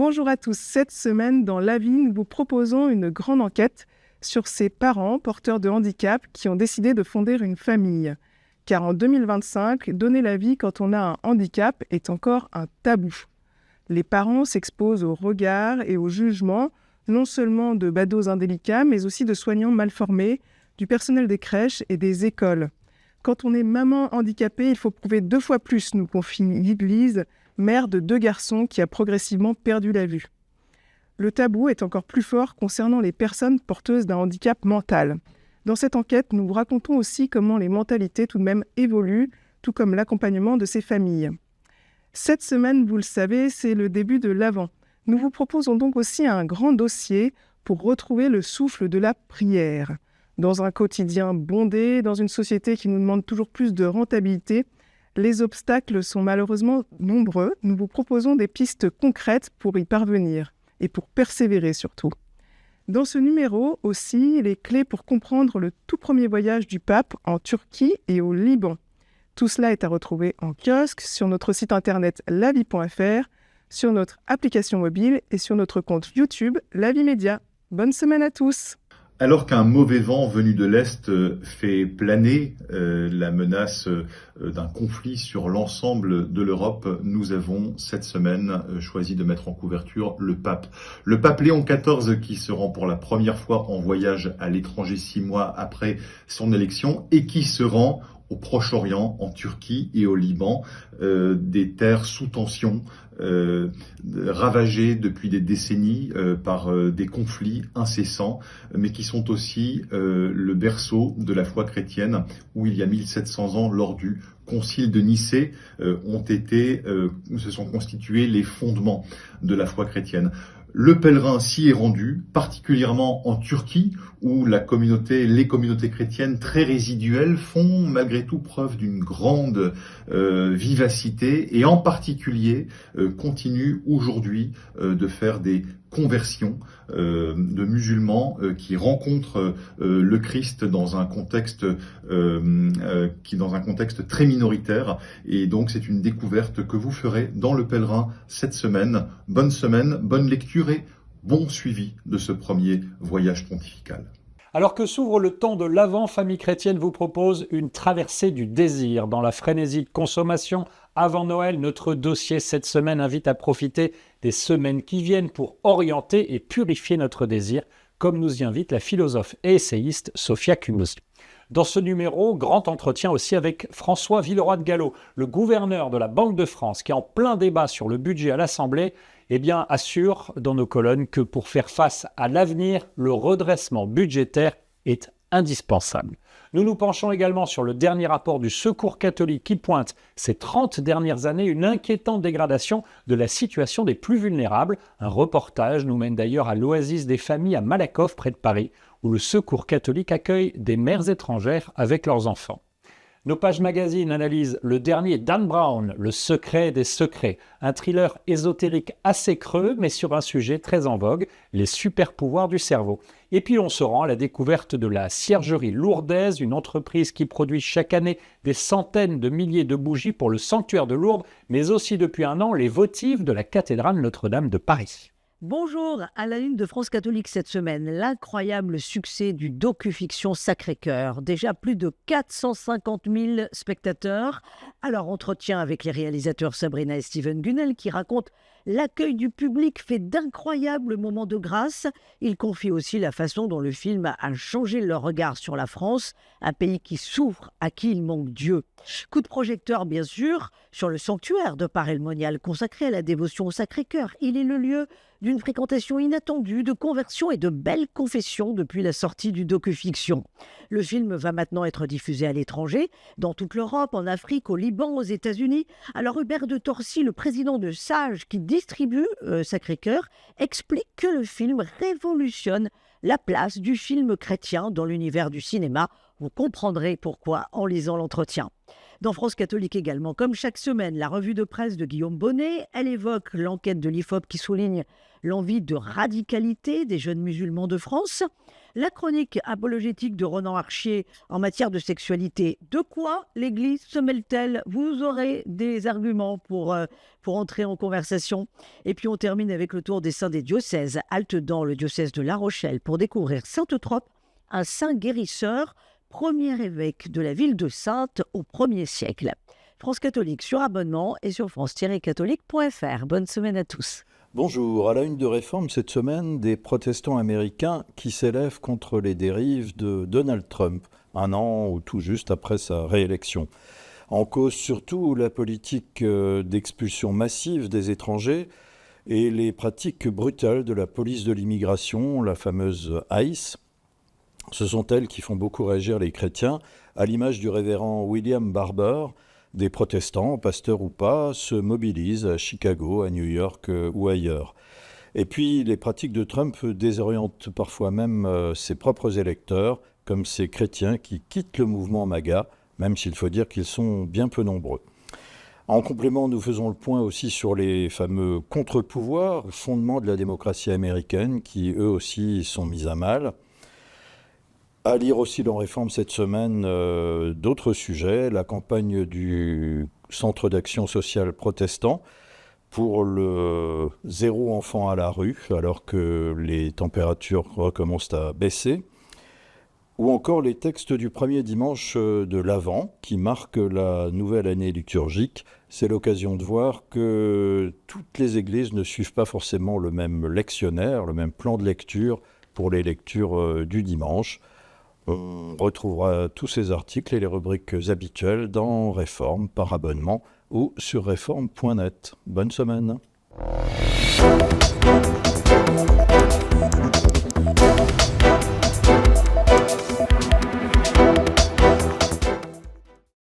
Bonjour à tous. Cette semaine, dans La Vie, nous vous proposons une grande enquête sur ces parents porteurs de handicap qui ont décidé de fonder une famille. Car en 2025, donner la vie quand on a un handicap est encore un tabou. Les parents s'exposent au regard et au jugement, non seulement de badauds indélicats, mais aussi de soignants mal formés, du personnel des crèches et des écoles. Quand on est maman handicapée, il faut prouver 2 fois plus, nous confie Lise, mère de 2 garçons qui a progressivement perdu la vue. Le tabou est encore plus fort concernant les personnes porteuses d'un handicap mental. Dans cette enquête, nous vous racontons aussi comment les mentalités tout de même évoluent, tout comme l'accompagnement de ces familles. Cette semaine, vous le savez, c'est le début de l'Avent. Nous vous proposons donc aussi un grand dossier pour retrouver le souffle de la prière. Dans un quotidien bondé, dans une société qui nous demande toujours plus de rentabilité, les obstacles sont malheureusement nombreux. Nous vous proposons des pistes concrètes pour y parvenir et pour persévérer surtout. Dans ce numéro aussi, les clés pour comprendre le tout premier voyage du pape en Turquie et au Liban. Tout cela est à retrouver en kiosque, sur notre site internet lavie.fr, sur notre application mobile et sur notre compte YouTube La Vie Média. Bonne semaine à tous! Alors qu'un mauvais vent venu de l'Est fait planer la menace d'un conflit sur l'ensemble de l'Europe, nous avons cette semaine choisi de mettre en couverture le pape. Le pape Léon XIV qui se rend pour la première fois en voyage à l'étranger 6 mois après son élection et qui se rend au Proche-Orient, en Turquie et au Liban, des terres sous tension, ravagées depuis des décennies par des conflits incessants, mais qui sont aussi le berceau de la foi chrétienne, où il y a 1700 ans, lors du Concile de Nicée, se sont constitués les fondements de la foi chrétienne. Le pèlerin s'y est rendu, particulièrement en Turquie, où les communautés chrétiennes très résiduelles font malgré tout preuve d'une grande vivacité et en particulier continuent aujourd'hui de faire des conversions de musulmans qui rencontrent le Christ dans un contexte très minoritaire, et donc c'est une découverte que vous ferez dans le pèlerin cette semaine. Bonne lecture et bon suivi de ce premier voyage pontifical. Alors que s'ouvre le temps de l'Avent, Famille Chrétienne vous propose une traversée du désir. Dans la frénésie de consommation avant Noël, notre dossier cette semaine invite à profiter des semaines qui viennent pour orienter et purifier notre désir, comme nous y invite la philosophe et essayiste Sophia Kumosi. Dans ce numéro, grand entretien aussi avec François Villeroy de Galhau, le gouverneur de la Banque de France, qui est en plein débat sur le budget à l'Assemblée, assure dans nos colonnes que pour faire face à l'avenir, le redressement budgétaire est indispensable. Nous nous penchons également sur le dernier rapport du Secours catholique qui pointe ces 30 dernières années une inquiétante dégradation de la situation des plus vulnérables. Un reportage nous mène d'ailleurs à l'Oasis des familles à Malakoff, près de Paris, où le Secours catholique accueille des mères étrangères avec leurs enfants. Nos pages magazines analysent le dernier Dan Brown, Le secret des secrets, un thriller ésotérique assez creux, mais sur un sujet très en vogue, les super-pouvoirs du cerveau. Et puis on se rend à la découverte de la Ciergerie Lourdaise, une entreprise qui produit chaque année des centaines de milliers de bougies pour le sanctuaire de Lourdes, mais aussi depuis un an les votives de la cathédrale Notre-Dame de Paris. Bonjour, à la une de France Catholique cette semaine, l'incroyable succès du docu-fiction Sacré-Cœur. Déjà plus de 450 000 spectateurs. Alors, entretien avec les réalisateurs Sabrina et Steven Gunnell qui racontent l'accueil du public fait d'incroyables moments de grâce. Ils confient aussi la façon dont le film a changé leur regard sur la France, un pays qui souffre, à qui il manque Dieu. Coup de projecteur, bien sûr, sur le sanctuaire de Paray-le-Monial consacré à la dévotion au Sacré-Cœur. Il est le lieu d'une fréquentation inattendue, de conversion et de belles confessions depuis la sortie du docu-fiction. Le film va maintenant être diffusé à l'étranger, dans toute l'Europe, en Afrique, au Liban, aux États-Unis. Alors Hubert de Torcy, le président de SAGE qui distribue Sacré-Cœur, explique que le film révolutionne la place du film chrétien dans l'univers du cinéma. Vous comprendrez pourquoi en lisant l'entretien. Dans France catholique également, comme chaque semaine, la revue de presse de Guillaume Bonnet, elle évoque l'enquête de l'IFOP qui souligne l'envie de radicalité des jeunes musulmans de France. La chronique apologétique de Ronan Archier en matière de sexualité. De quoi l'Église se mêle-t-elle? Vous aurez des arguments pour entrer en conversation. Et puis on termine avec le tour des saints des diocèses. Halte dans le diocèse de La Rochelle pour découvrir Sainte-Trope, un saint guérisseur, premier évêque de la ville de Saintes au 1er siècle. France catholique sur abonnement et sur france-catholique.fr. Bonne semaine à tous. Bonjour, à la une de Réforme cette semaine, des protestants américains qui s'élèvent contre les dérives de Donald Trump, un an ou tout juste après sa réélection. En cause surtout la politique d'expulsion massive des étrangers et les pratiques brutales de la police de l'immigration, la fameuse ICE. Ce sont elles qui font beaucoup réagir les chrétiens, à l'image du révérend William Barber. Des protestants, pasteurs ou pas, se mobilisent à Chicago, à New York ou ailleurs. Et puis, les pratiques de Trump désorientent parfois même ses propres électeurs, comme ces chrétiens qui quittent le mouvement MAGA, même s'il faut dire qu'ils sont bien peu nombreux. En complément, nous faisons le point aussi sur les fameux contre-pouvoirs, fondements de la démocratie américaine, qui eux aussi sont mis à mal. À lire aussi dans Réforme cette semaine d'autres sujets, la campagne du Centre d'action sociale protestant pour le 0 enfant à la rue, alors que les températures recommencent à baisser, ou encore les textes du premier dimanche de l'Avent, qui marque la nouvelle année liturgique. C'est l'occasion de voir que toutes les églises ne suivent pas forcément le même lectionnaire, le même plan de lecture pour les lectures du dimanche. On retrouvera tous ces articles et les rubriques habituelles dans Réforme par abonnement ou sur réforme.net. Bonne semaine.